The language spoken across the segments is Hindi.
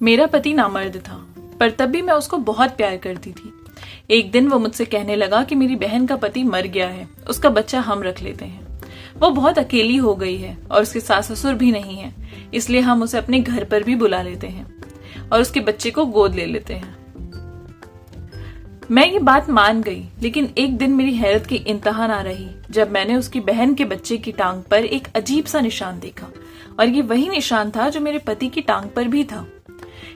मेरा पति नामर्द था, पर तब भी मैं उसको बहुत प्यार करती थी। एक दिन वो मुझसे कहने लगा कि मेरी बहन का पति मर गया है, उसका बच्चा हम रख लेते हैं। वो बहुत अकेली हो गई है और उसके सास ससुर भी नहीं है, इसलिए हम उसे अपने घर पर भी बुला लेते हैं और उसके बच्चे को गोद ले लेते हैं। मैं ये बात मान गई, लेकिन एक दिन मेरी हैरत की इंतहा ना रही जब मैंने उसकी बहन के बच्चे की टांग पर एक अजीब सा निशान देखा, और ये वही निशान था जो मेरे पति की टांग पर भी था।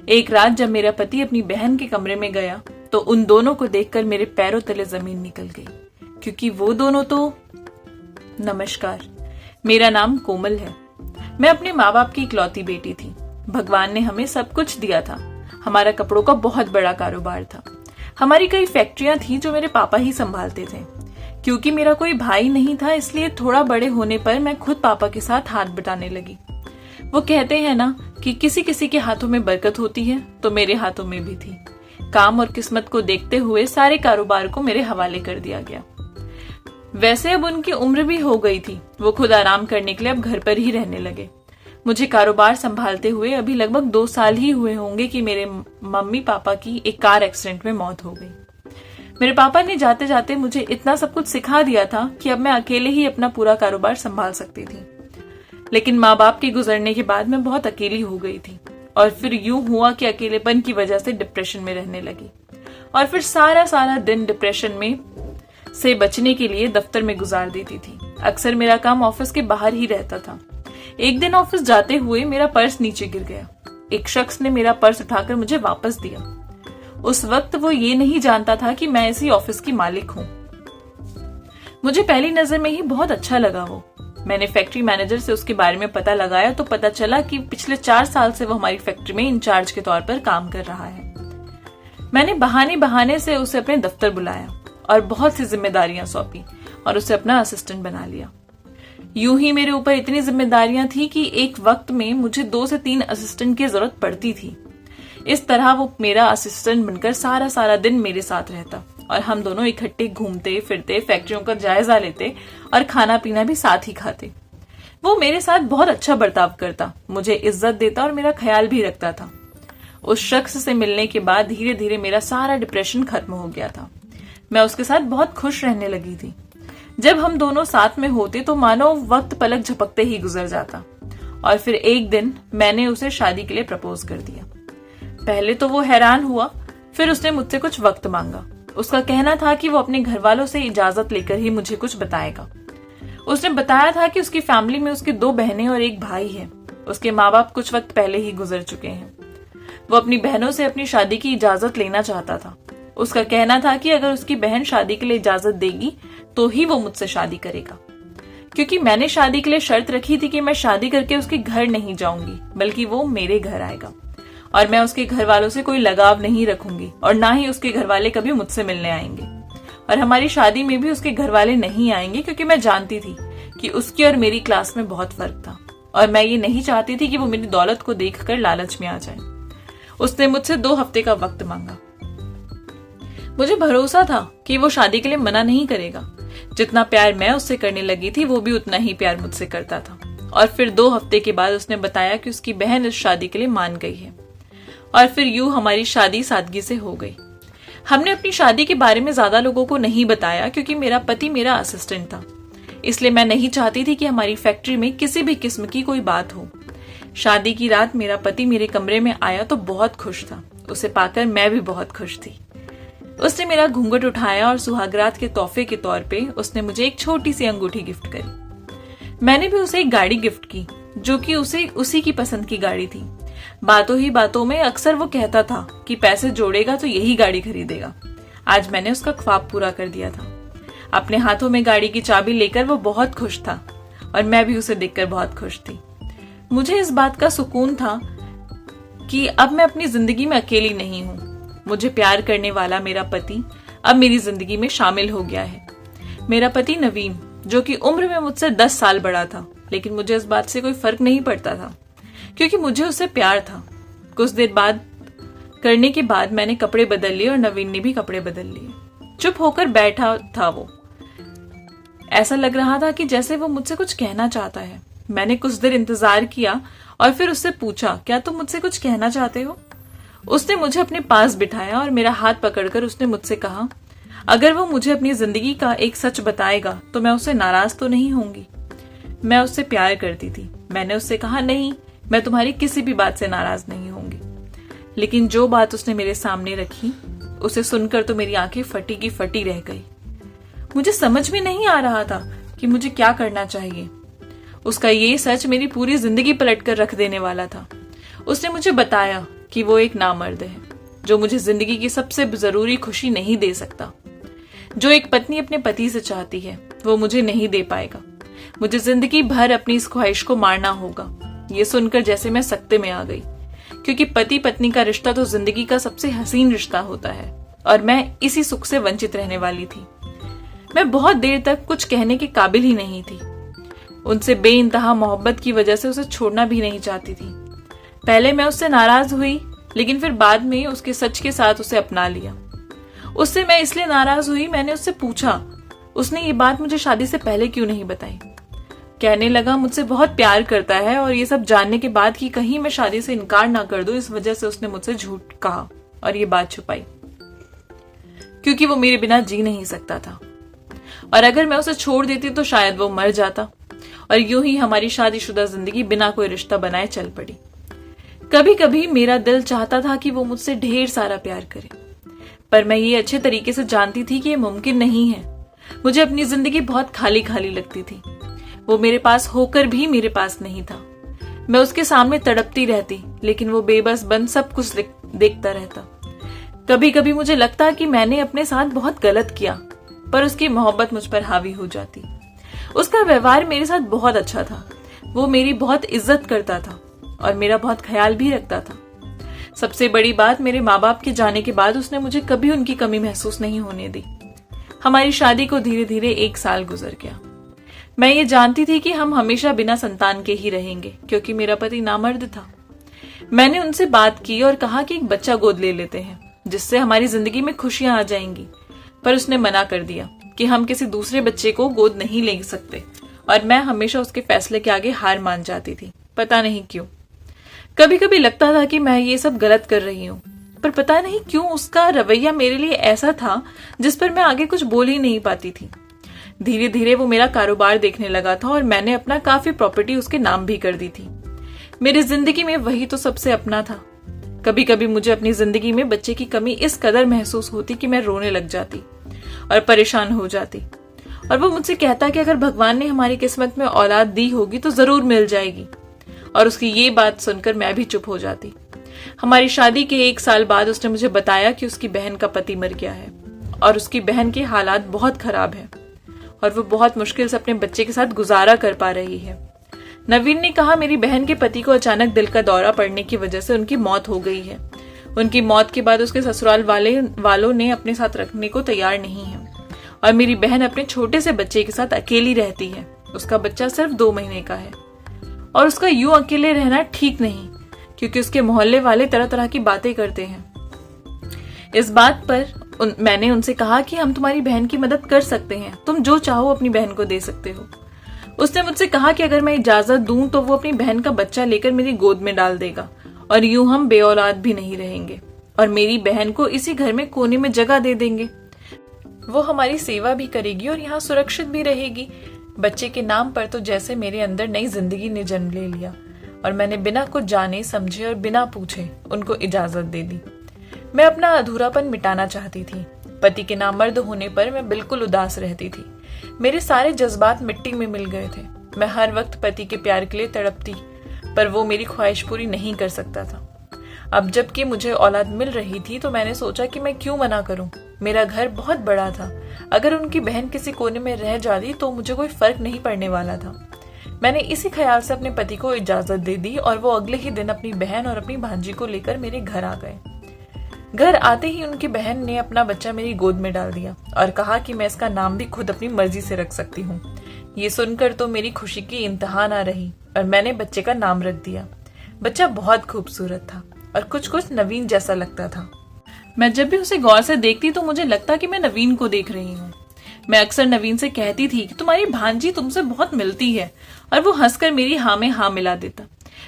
एक रात जब मेरा पति अपनी बहन के कमरे में गया तो उन दोनों को देखकर मेरे पैरों तले जमीन निकल गई, क्योंकि वो दोनों तो। नमस्कार, मेरा नाम कोमल है। मैं अपने माँ बाप की इकलौती बेटी थी। भगवान ने हमें सब कुछ दिया था। हमारा कपड़ों का बहुत बड़ा कारोबार था। हमारी कई फैक्ट्रियां थी जो मेरे पापा ही संभालते थे। क्योंकि मेरा कोई भाई नहीं था, इसलिए थोड़ा बड़े होने पर मैं खुद पापा के साथ हाथ बटाने लगी। वो कहते हैं ना कि किसी किसी के हाथों में बरकत होती है, तो मेरे हाथों में भी थी। काम और किस्मत को देखते हुए सारे कारोबार को मेरे हवाले कर दिया गया। वैसे अब उनकी उम्र भी हो गई थी, वो खुद आराम करने के लिए अब घर पर ही रहने लगे। मुझे कारोबार संभालते हुए अभी लगभग 2 साल ही हुए होंगे कि मेरे मम्मी पापा की एक कार एक्सीडेंट में मौत हो गई। मेरे पापा ने जाते जाते मुझे इतना सब कुछ सिखा दिया था कि अब मैं अकेले ही अपना पूरा कारोबार संभाल सकती थी। लेकिन माँ बाप के गुजरने के बाद मैं बहुत अकेली हो गई थी, और फिर यूं हुआ कि अकेलेपन की वजह से डिप्रेशन में रहने लगी, और फिर सारा दिन डिप्रेशन में से बचने के लिए दफ्तर में गुजार देती थी। अक्सर मेरा काम ऑफिस के बाहर ही रहता था। एक दिन ऑफिस जाते हुए मेरा पर्स नीचे गिर गया। एक शख्स ने मेरा पर्स उठाकर मुझे वापस दिया। उस वक्त वो ये नहीं जानता था कि मैं इसी ऑफिस की मालिक हूँ। मुझे पहली नजर में ही बहुत अच्छा लगा वो। मैंने फैक्ट्री मैनेजर से उसके बारे में पता लगाया तो पता चला कि पिछले 4 साल से वो हमारी फैक्ट्री में इंचार्ज के तौर पर काम कर रहा है। मैंने बहाने से उसे अपने दफ्तर बुलाया और बहुत सी जिम्मेदारियां सौंपी और उसे अपना असिस्टेंट बना लिया। यूं ही मेरे ऊपर इतनी जिम्मेदारियां थी कि एक वक्त में मुझे 2 से 3 असिस्टेंट की जरूरत पड़ती थी। इस तरह वो मेरा असिस्टेंट बनकर सारा दिन मेरे साथ रहता और हम दोनों इकट्ठे घूमते फिरते, फैक्ट्रियों का जायजा लेते और खाना पीना भी साथ ही खाते। वो मेरे साथ बहुत अच्छा बर्ताव करता, मुझे इज्जत देता और मेरा ख्याल भी रखता था। उस शख्स से मिलने के बाद धीरे धीरे मेरा सारा डिप्रेशन खत्म हो गया था। मैं उसके साथ बहुत खुश रहने लगी थी। जब हम दोनों साथ में होते तो मानो वक्त पलक झपकते ही गुजर जाता। और फिर एक दिन मैंने उसे शादी के लिए प्रपोज कर दिया। पहले तो वो हैरान हुआ, फिर उसने मुझसे कुछ वक्त मांगा। उसका कहना था कि वो अपने घर वालों से इजाजत लेकर ही मुझे कुछ बताएगा। उसने बताया था कि उसकी फैमिली में उसकी 2 बहनें और एक भाई है। उसके माँ बाप कुछ वक्त पहले ही गुजर चुके हैं। वो अपनी बहनों से अपनी शादी की इजाजत लेना चाहता था। उसका कहना था कि अगर उसकी बहन शादी के लिए इजाजत देगी तो ही वो मुझसे शादी करेगा, क्योंकि मैंने शादी के लिए शर्त रखी थी कि मैं शादी करके उसके घर नहीं जाऊंगी, बल्कि वो मेरे घर आएगा और मैं उसके घर वालों से कोई लगाव नहीं रखूंगी और ना ही उसके घर वाले कभी मुझसे मिलने आएंगे। और हमारी शादी में भी उसके घर वाले नहीं आएंगे, क्योंकि मैं जानती थी कि उसकी और मेरी क्लास में बहुत फर्क था और मैं ये नहीं चाहती थी कि वो मेरी दौलत को देखकर लालच में आ जाए। उसने मुझसे 2 हफ्ते का वक्त मांगा। मुझे भरोसा था कि वो शादी के लिए मना नहीं करेगा। जितना प्यार मैं उससे करने लगी थी वो भी उतना ही प्यार मुझसे करता था। और फिर 2 हफ्ते के बाद उसने बताया कि उसकी बहन इस शादी के लिए मान गई है। और फिर यूं हमारी शादी सादगी से हो गई। हमने अपनी शादी के बारे में ज्यादा लोगों को नहीं बताया, क्योंकि मेरा पति मेरा असिस्टेंट था। इसलिए मैं नहीं चाहती थी कि हमारी फैक्ट्री में किसी भी किस्म की कोई बात हो। शादी की रात मेरा पति मेरे कमरे में आया तो बहुत खुश था। उसे पाकर मैं भी बहुत खुश थी। उसने मेरा घूंघट उठाया और सुहागरात के तोहफे के तौर पे उसने मुझे एक छोटी सी अंगूठी गिफ्ट करी। मैंने भी उसे एक गाड़ी गिफ्ट की, जो कि उसे उसी की पसंद की गाड़ी थी। बातों ही बातों में अक्सर वो कहता था कि पैसे जोड़ेगा तो यही गाड़ी खरीदेगा। आज मैंने उसका ख्वाब पूरा कर दिया था। अपने हाथों में गाड़ी की चाबी लेकर वो बहुत खुश था और मैं भी उसे देखकर बहुत खुश थी। मुझे इस बात का सुकून था कि अब मैं अपनी जिंदगी में अकेली नहीं हूँ। मुझे प्यार करने वाला मेरा पति अब मेरी जिंदगी में शामिल हो गया है। मेरा पति नवीन, जो कि उम्र में मुझसे 10 साल बड़ा था, लेकिन मुझे इस बात से कोई फर्क नहीं पड़ता था, क्योंकि मुझे उससे प्यार था। कुछ देर बाद करने के बाद मैंने कपड़े बदल लिए और नवीन ने भी कपड़े बदल लिए। चुप होकर बैठा था वो। ऐसा लग रहा था कि जैसे वो मुझसे कुछ कहना चाहता है। मैंने कुछ देर इंतजार किया और फिर उससे पूछा, क्या तुम मुझसे कुछ कहना चाहते हो? उसने मुझे अपने पास बिठाया और मेरा हाथ पकड़कर उसने मुझसे कहा, अगर वो मुझे अपनी जिंदगी का एक सच बताएगा तो मैं उससे नाराज तो नहीं होंगी। मैं उससे प्यार करती थी। मैंने उससे कहा, नहीं, मैं तुम्हारी किसी भी बात से नाराज नहीं होंगी। लेकिन जो बात उसने मेरे सामने रखी, उसे सुनकर तो मेरी आंखें फटी की फटी रह गई। मुझे समझ में नहीं आ रहा था कि मुझे क्या करना चाहिए। उसका ये सच मेरी पूरी जिंदगी पलट कर रख देने वाला था। उसने मुझे बताया कि वो एक नामर्द है, जो मुझे जिंदगी की सबसे जरूरी खुशी नहीं दे सकता। जो एक पत्नी अपने पति से चाहती है, वो मुझे नहीं दे पाएगा। मुझे जिंदगी भर अपनी इस ख्वाहिश को मारना होगा। ये सुनकर जैसे मैं सकते में आ गई, क्योंकि पति पत्नी का रिश्ता तो जिंदगी का सबसे हसीन रिश्ता होता है और मैं इसी सुख से वंचित रहने वाली थी। मैं बहुत देर तक कुछ कहने के काबिल ही नहीं थी। उनसे बेइंतहा मोहब्बत की वजह से उसे छोड़ना भी नहीं चाहती थी। पहले मैं उससे नाराज हुई, लेकिन फिर बाद में उसके सच के साथ उसे अपना लिया। उससे मैं इसलिए नाराज हुई, मैंने उससे पूछा, उसने ये बात मुझे शादी से पहले क्यों नहीं बताई। कहने लगा मुझसे बहुत प्यार करता है और ये सब जानने के बाद कि कहीं मैं शादी से इनकार ना कर दूं, इस वजह से उसने मुझसे झूठ कहा और ये बात छुपाई, क्योंकि वो मेरे बिना जी नहीं सकता था और अगर मैं उसे छोड़ देती तो शायद वो मर जाता और यूं ही हमारी शादीशुदा जिंदगी बिना कोई रिश्ता बनाए चल पड़ी। कभी कभी मेरा दिल चाहता था कि वो मुझसे ढेर सारा प्यार करे, पर मैं ये अच्छे तरीके से जानती थी कि ये मुमकिन नहीं है। मुझे अपनी जिंदगी बहुत खाली खाली लगती थी। वो मेरे पास होकर भी मेरे पास नहीं था। मैं उसके सामने तड़पती रहती, लेकिन वो बेबस बन सब कुछ देखता रहता। कभी कभी मुझे लगता कि मैंने अपने साथ बहुत गलत किया, पर उसकी मोहब्बत मुझ पर हावी हो जाती। उसका व्यवहार मेरे साथ बहुत अच्छा था। वो मेरी बहुत इज्जत करता था और मेरा बहुत ख्याल भी रखता था। सबसे बड़ी बात, मेरे माँ बाप के जाने के बाद उसने मुझे कभी उनकी कमी महसूस नहीं होने दी। हमारी शादी को धीरे धीरे 1 साल गुजर गया। मैं ये जानती थी कि हम हमेशा बिना संतान के ही रहेंगे, क्योंकि मेरा पति नामर्द था। मैंने उनसे बात की और कहा कि एक बच्चा गोद ले लेते हैं, जिससे हमारी जिंदगी में खुशियां आ जाएंगी, पर उसने मना कर दिया कि हम किसी दूसरे बच्चे को गोद नहीं ले सकते और मैं हमेशा उसके फैसले के आगे हार मान जाती थी, पता नहीं क्यों। कभी कभी लगता था कि मैं ये सब गलत कर रही हूँ, पर पता नहीं क्यों उसका रवैया मेरे लिए ऐसा था जिस पर मैं आगे कुछ बोल ही नहीं पाती थी। धीरे धीरे वो मेरा कारोबार देखने लगा था और मैंने अपना काफी प्रॉपर्टी उसके नाम भी कर दी थी। मेरी जिंदगी में वही तो सबसे अपना था। कभी कभी मुझे अपनी जिंदगी में बच्चे की कमी इस कदर महसूस होती कि मैं रोने लग जाती और परेशान हो जाती, और वो मुझसे कहता कि अगर भगवान ने हमारी किस्मत में औलाद दी होगी तो जरूर मिल जाएगी, और उसकी ये बात सुनकर मैं भी चुप हो जाती। हमारी शादी के 1 साल बाद उसने मुझे बताया कि उसकी बहन का पति मर गया है और उसकी बहन के हालात बहुत खराब है और वो बहुत मुश्किल से अपने बच्चे के साथ गुजारा कर पा रही है। नवीन ने कहा, मेरी बहन के पति को अचानक दिल का दौरा पड़ने की वजह से उनकी मौत हो गई है। उनकी मौत के बाद उसके ससुराल वालों ने अपने साथ रखने को तैयार नहीं है और मेरी बहन अपने छोटे से बच्चे के साथ अकेली रहती है। उसका बच्चा सिर्फ 2 महीने का है और उसका यूं अकेले रहना ठीक नहीं, क्योंकि उसके मोहल्ले वाले तरह तरह की बातें करते हैं। इस बात पर मैंने उनसे कहा कि हम तुम्हारी बहन की मदद कर सकते हैं, तुम जो चाहो अपनी बहन को दे सकते हो। उसने मुझसे कहा कि अगर मैं इजाजत दूं तो वो अपनी बहन का बच्चा लेकर मेरी गोद में डाल देगा और यूं हम बेऔलाद भी नहीं रहेंगे और मेरी बहन को इसी घर में कोने में जगह दे देंगे। वो हमारी सेवा भी करेगी और यहाँ सुरक्षित भी रहेगी। बच्चे के नाम पर तो जैसे मेरे अंदर नई जिंदगी ने जन्म ले लिया और मैंने बिना कुछ जाने समझे और बिना पूछे उनको इजाजत दे दी। मैं अपना अधूरापन मिटाना चाहती थी। पति के नामर्द होने पर मैं बिल्कुल उदास रहती थी। मेरे सारे जज्बात मिट्टी में मिल गए थे। मैं हर वक्त पति के प्यार के लिए तड़पती, पर वो मेरी ख्वाहिश पूरी नहीं कर सकता था। अब जबकि मुझे औलाद मिल रही थी तो मैंने सोचा कि मैं क्यों मना करूं। मेरा घर बहुत बड़ा था, अगर उनकी बहन किसी कोने में रह जाती तो मुझे कोई फर्क नहीं पड़ने वाला था। मैंने इसी ख्याल से अपने पति को इजाजत दे दी और वो अगले ही दिन अपनी बहन और अपनी भांजी को लेकर मेरे घर आ गए। घर आते ही उनकी बहन ने अपना बच्चा मेरी गोद में डाल दिया और कहा कि मैं इसका नाम भी खुद अपनी मर्जी से रख सकती हूँ। ये सुनकर तो मेरी खुशी की इंतहा ना रही और मैंने बच्चे का नाम रख दिया। बच्चा बहुत खूबसूरत था और कुछ कुछ नवीन जैसा लगता था। मैं जब भी उसे गौर से देखती तो मुझे लगता कि मैं नवीन को देख रही हूँ। मैं अक्सर नवीन से कहती थी कि तुम्हारी भांजी तुमसे बहुत मिलती है, और वो हंसकर मेरी हाँ में हाँ मिला देता।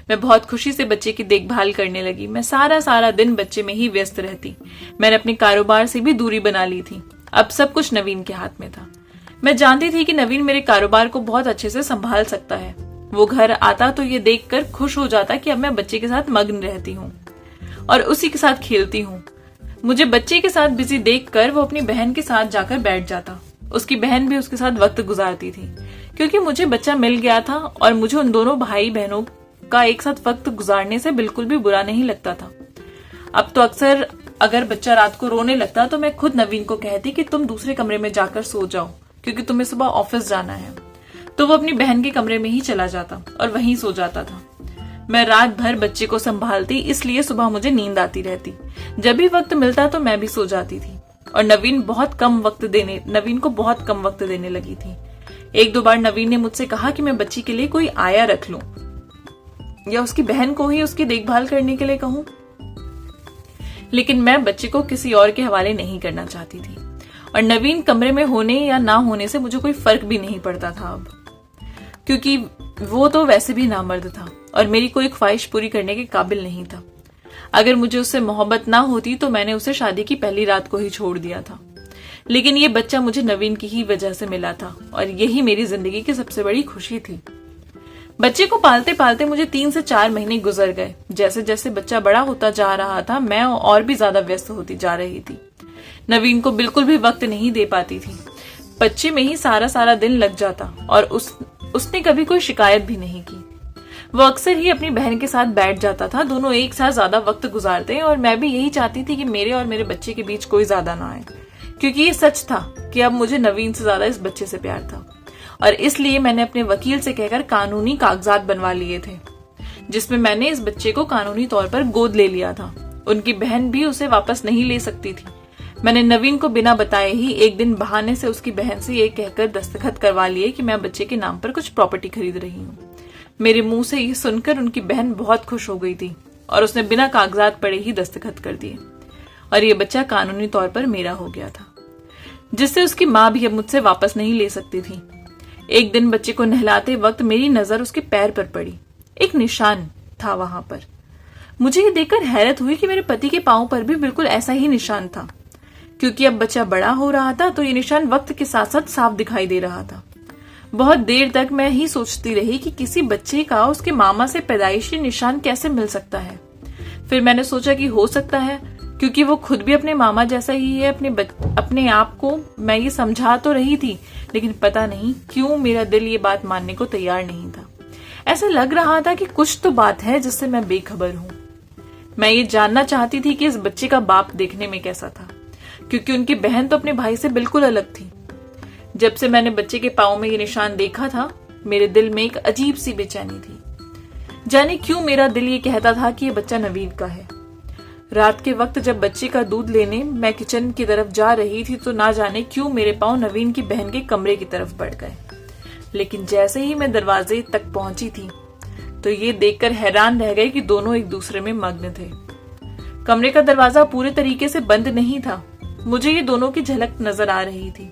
मैं बहुत खुशी से बच्चे की देखभाल करने लगी। मैं सारा सारा दिन बच्चे में ही व्यस्त रहती। मैंने अपने कारोबार से भी दूरी बना ली थी। अब सब कुछ नवीन के हाथ में था। मैं जानती थी कि नवीन मेरे कारोबार को बहुत अच्छे से संभाल सकता है। वो घर आता तो ये देखकर खुश हो जाता कि अब मैं बच्चे के साथ मग्न रहती हूँ और उसी के साथ खेलती हूँ। मुझे बच्चे के साथ बिजी देखकर वो अपनी बहन के साथ जाकर बैठ जाता। उसकी बहन भी उसके साथ वक्त गुजारती थी। क्योंकि मुझे बच्चा मिल गया था और मुझे उन दोनों भाई बहनों का एक साथ वक्त गुजारने से बिल्कुल भी बुरा नहीं लगता था। अब तो अक्सर अगर बच्चा रात को रोने लगता तो मैं खुद नवीन को कहती कि तुम दूसरे कमरे में जाकर सो जाओ, क्योंकि तुम्हें सुबह ऑफिस जाना है। तो वो अपनी बहन के कमरे में ही चला जाता और वहीं सो जाता था। मैं रात भर बच्चे को संभालती, इसलिए सुबह मुझे नींद आती रहती। जब भी वक्त मिलता तो मैं भी सो जाती थी और नवीन को बहुत कम वक्त देने लगी थी। एक दो बार नवीन ने मुझसे कहा कि मैं बच्ची के लिए कोई आया रख लूं या उसकी बहन को ही उसकी देखभाल करने के लिए कहूं, लेकिन मैं बच्चे को किसी और के हवाले नहीं करना चाहती थी। और नवीन कमरे में होने या ना होने से मुझे कोई फर्क भी नहीं पड़ता था अब, क्योंकि वो तो वैसे भी नामर्द था और मेरी कोई ख्वाहिश पूरी करने के काबिल नहीं था। अगर मुझे उससे मोहब्बत ना होती तो मैंने उसे शादी की पहली रात को ही छोड़ दिया था। लेकिन ये बच्चा मुझे नवीन की ही वजह से मिला था और यही मेरी जिंदगी की सबसे बड़ी खुशी थी। बच्चे को पालते पालते मुझे 3 से 4 महीने गुजर गए। जैसे जैसे बच्चा बड़ा होता जा रहा था मैं और भी ज्यादा व्यस्त होती जा रही थी। नवीन को बिल्कुल भी वक्त नहीं दे पाती थी। बच्चे में ही सारा सारा दिन लग जाता और उसने कभी कोई शिकायत भी नहीं की। वो अक्सर ही अपनी बहन के साथ बैठ जाता था। दोनों एक साथ ज्यादा वक्त गुजारते और मैं भी यही चाहती थी कि मेरे और मेरे बच्चे के बीच कोई ज्यादा ना आए, क्योंकि ये सच था कि अब मुझे नवीन से ज्यादा इस बच्चे से प्यार था। और इसलिए मैंने अपने वकील से कहकर कानूनी कागजात बनवा लिए थे, जिसमें मैंने इस बच्चे को कानूनी तौर पर गोद ले लिया था। उनकी बहन भी उसे वापस नहीं ले सकती थी। मैंने नवीन को बिना बताए ही एक दिन बहाने से उसकी बहन से ये कहकर दस्तखत करवा लिए कि मैं बच्चे के नाम पर कुछ प्रॉपर्टी खरीद रही हूँ। मेरे मुंह से ये सुनकर उनकी बहन बहुत खुश हो गई थी और उसने बिना कागजात पड़े ही दस्तखत कर दिए और ये बच्चा कानूनी तौर पर मेरा हो गया था, जिससे उसकी माँ भी अब मुझसे वापस नहीं ले सकती थी। एक दिन बच्चे को नहलाते वक्त मेरी नजर उसके पैर पर पड़ी। एक निशान था वहां पर। मुझे ये देखकर हैरत हुई कि मेरे पति के पांव पर भी बिल्कुल ऐसा ही निशान था। क्योंकि अब बच्चा बड़ा हो रहा था तो ये निशान वक्त के साथ साथ साफ दिखाई दे रहा था। बहुत देर तक मैं ही सोचती रही कि किसी बच्चे का उसके मामा से पैदाइशी निशान कैसे मिल सकता है। फिर मैंने सोचा कि हो सकता है क्योंकि वो खुद भी अपने मामा जैसा ही है। अपने आप को मैं ये समझा तो रही थी, लेकिन पता नहीं क्यों मेरा दिल ये बात मानने को तैयार नहीं था। ऐसा लग रहा था कि कुछ तो बात है जिससे मैं बेखबर हूं। मैं ये जानना चाहती थी कि इस बच्चे का बाप देखने में कैसा था, क्योंकि उनकी बहन तो अपने भाई से बिल्कुल अलग थी। जब से मैंने बच्चे के पाँव में ये निशान देखा था, मेरे दिल में एक अजीब सी बेचैनी थी। जाने क्यों मेरा दिल ये कहता था कि ये बच्चा नवीन का है। रात के वक्त जब बच्चे का दूध लेने मैं किचन की तरफ जा रही थी तो ना जाने क्यों मेरे पाँव नवीन की बहन के कमरे की तरफ बढ़ गए। लेकिन जैसे ही मैं दरवाजे तक पहुंची थी तो ये देखकर हैरान रह गए कि दोनों एक दूसरे में मग्न थे। कमरे का दरवाजा पूरे तरीके से बंद नहीं था। मुझे ये दोनों की झलक नजर आ रही थी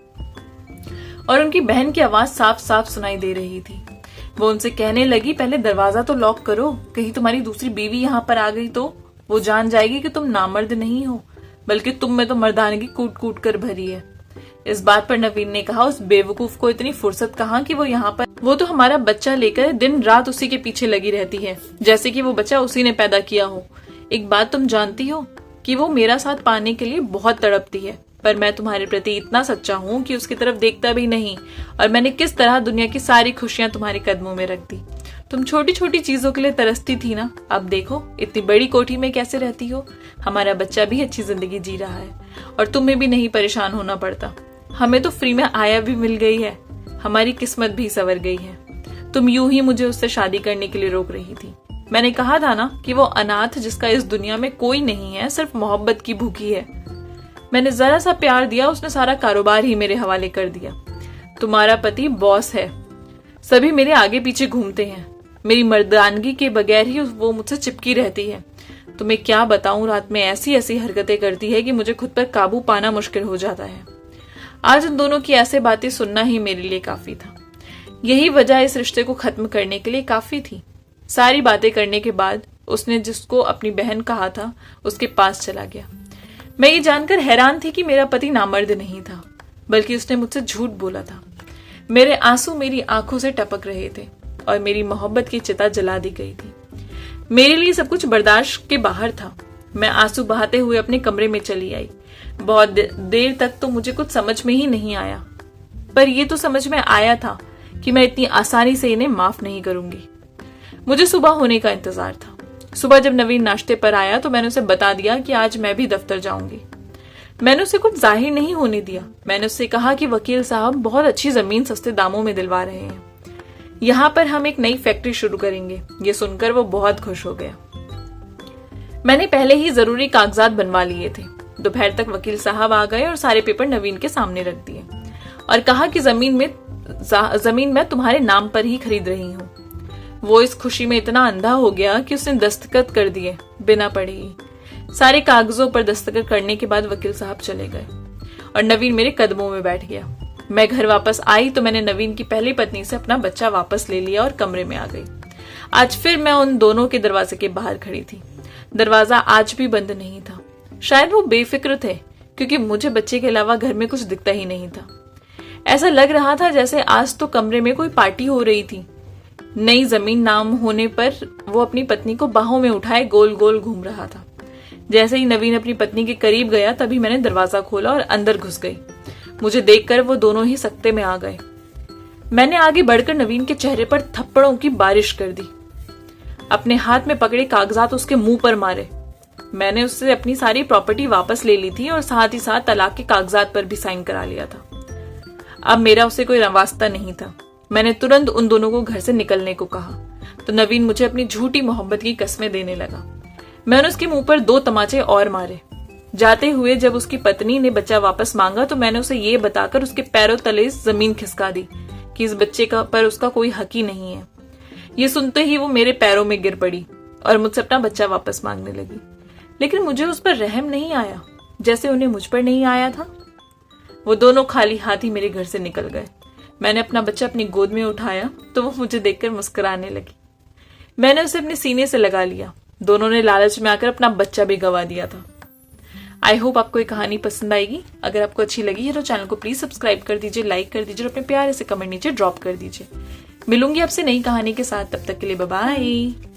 और उनकी बहन की आवाज साफ साफ सुनाई दे रही थी। वो उनसे कहने लगी, पहले दरवाजा तो लॉक करो, कहीं तुम्हारी दूसरी बीवी यहाँ पर आ गई तो वो जान जाएगी कि तुम नामर्द नहीं हो, बल्कि तुम में तो मर्दानगी कूट कूट कर भरी है। इस बात पर नवीन ने कहा, उस बेवकूफ को इतनी फुर्सत कहाँ कि वो यहाँ पर, वो तो हमारा बच्चा लेकर दिन रात उसी के पीछे लगी रहती है, जैसे कि वो बच्चा उसी ने पैदा किया हो। एक बात तुम जानती हो कि वो मेरा साथ पाने के लिए बहुत तड़पती है, पर मैं तुम्हारे प्रति इतना सच्चा हूँ कि उसकी तरफ देखता भी नहीं। और मैंने किस तरह दुनिया की सारी खुशियां तुम्हारे कदमों में रख दी। तुम छोटी छोटी चीजों के लिए तरसती थी ना, अब देखो इतनी बड़ी कोठी में कैसे रहती हो। हमारा बच्चा भी अच्छी जिंदगी जी रहा है और तुम्हें भी नहीं परेशान होना पड़ता। हमें तो फ्री में आया भी मिल गई है, हमारी किस्मत भी संवर गई है। तुम यूं ही मुझे उससे शादी करने के लिए रोक रही थी। मैंने कहा था ना कि वो अनाथ जिसका इस दुनिया में कोई नहीं है, सिर्फ मोहब्बत की भूखी है। मैंने जरा सा प्यार दिया, उसने सारा कारोबार ही मेरे हवाले कर दिया। तुम्हारा पति बॉस है, सभी मेरे आगे पीछे घूमते हैं, मेरी मर्दानगी के बगैर ही वो मुझसे चिपकी रहती है। तुम्हें क्या बताऊं, रात में ऐसी ऐसी हरकतें करती है कि मुझे खुद पर काबू पाना मुश्किल हो जाता है। आज उन दोनों की ऐसे बातें सुनना ही मेरे लिए काफी था। यही वजह इस रिश्ते को खत्म करने के लिए काफी थी। सारी बातें करने के बाद उसने जिसको अपनी बहन कहा था उसके पास चला गया। मैं ये जानकर हैरान थी कि मेरा पति नामर्द नहीं था, बल्कि उसने मुझसे झूठ बोला था। मेरे आंसू मेरी आंखों से टपक रहे थे और मेरी मोहब्बत की चिता जला दी गई थी। मेरे लिए सब कुछ बर्दाश्त के बाहर था। मैं आंसू बहाते हुए अपने कमरे में चली आई। बहुत देर तक तो मुझे कुछ समझ में ही नहीं आया, पर यह तो समझ में आया था कि मैं इतनी आसानी से इन्हें माफ नहीं करूंगी। मुझे सुबह होने का इंतजार था। सुबह जब नवीन नाश्ते पर आया तो मैंने उसे बता दिया कि आज मैं भी दफ्तर जाऊंगी। मैंने उसे कुछ जाहिर नहीं होने दिया। मैंने उससे कहा कि वकील साहब बहुत अच्छी जमीन सस्ते दामों में दिलवा रहे हैं। यहाँ पर हम एक नई फैक्ट्री शुरू करेंगे। ये सुनकर वो बहुत खुश हो गया। मैंने पहले ही जरूरी कागजात बनवा लिए थे। दोपहर तक वकील साहब आ गए और सारे पेपर नवीन के सामने रख दिए और कहा कि जमीन मैं तुम्हारे नाम पर ही खरीद रही हूँ। वो इस खुशी में इतना अंधा हो गया कि उसने दस्तखत कर दिए बिना पढ़े ही। सारे कागजों पर दस्तखत करने के बाद वकील साहब चले गए और नवीन मेरे कदमों में बैठ गया। मैं घर वापस आई तो मैंने नवीन की पहली पत्नी से अपना बच्चा वापस ले लिया और कमरे में आ गई। आज फिर मैं उन दोनों के दरवाजे के बाहर खड़ी थी। दरवाजा आज भी बंद नहीं था। शायद वो बेफिक्र थे, क्योंकि मुझे बच्चे के अलावा घर में कुछ दिखता ही नहीं था। ऐसा लग रहा था जैसे आज तो कमरे में कोई पार्टी हो रही थी। नई जमीन नाम होने पर वो अपनी पत्नी को बाहों में उठाए गोल गोल घूम रहा था। जैसे ही नवीन अपनी पत्नी के करीब गया तभी मैंने दरवाजा खोला और अंदर घुस गई। मुझे देखकर वो दोनों ही सकते में आ गए। मैंने आगे बढ़कर नवीन के चेहरे पर थप्पड़ों की बारिश कर दी। अपने हाथ में पकड़े कागजात उसके मुंह पर मारे। मैंने उससे अपनी सारी प्रॉपर्टी वापस ले ली थी और साथ ही साथ तलाक के कागजात पर भी साइन करा लिया था। अब मेरा उससे कोई वास्ता नहीं था। मैंने तुरंत उन दोनों को घर से निकलने को कहा तो नवीन मुझे अपनी झूठी मोहब्बत की कस्में देने लगा। मैंने उसके मुंह पर 2 तमाचे और मारे। जाते हुए जब उसकी पत्नी ने बच्चा वापस मांगा तो मैंने उसे ये बताकर उसके पैरों तले जमीन खिसका दी कि इस बच्चे का पर उसका कोई हक ही नहीं है। ये सुनते ही वो मेरे पैरों में गिर पड़ी और मुझसे अपना बच्चा वापस मांगने लगी। लेकिन मुझे उस पर रहम नहीं आया, जैसे उन्हें मुझ पर नहीं आया था। वो दोनों खाली हाथ ही मेरे घर से निकल गए। मैंने अपना बच्चा अपनी गोद में उठाया तो वो मुझे देखकर मुस्कुराने लगी। मैंने उसे अपने सीने से लगा लिया। दोनों ने लालच में आकर अपना बच्चा भी गंवा दिया था। आई होप आपको ये कहानी पसंद आएगी। अगर आपको अच्छी लगी है तो चैनल को प्लीज सब्सक्राइब कर दीजिए, लाइक कर दीजिए और अपने प्यारे से कमेंट नीचे ड्रॉप कर दीजिए। मिलूंगी आपसे नई कहानी के साथ। तब तक के लिए बाय बाय।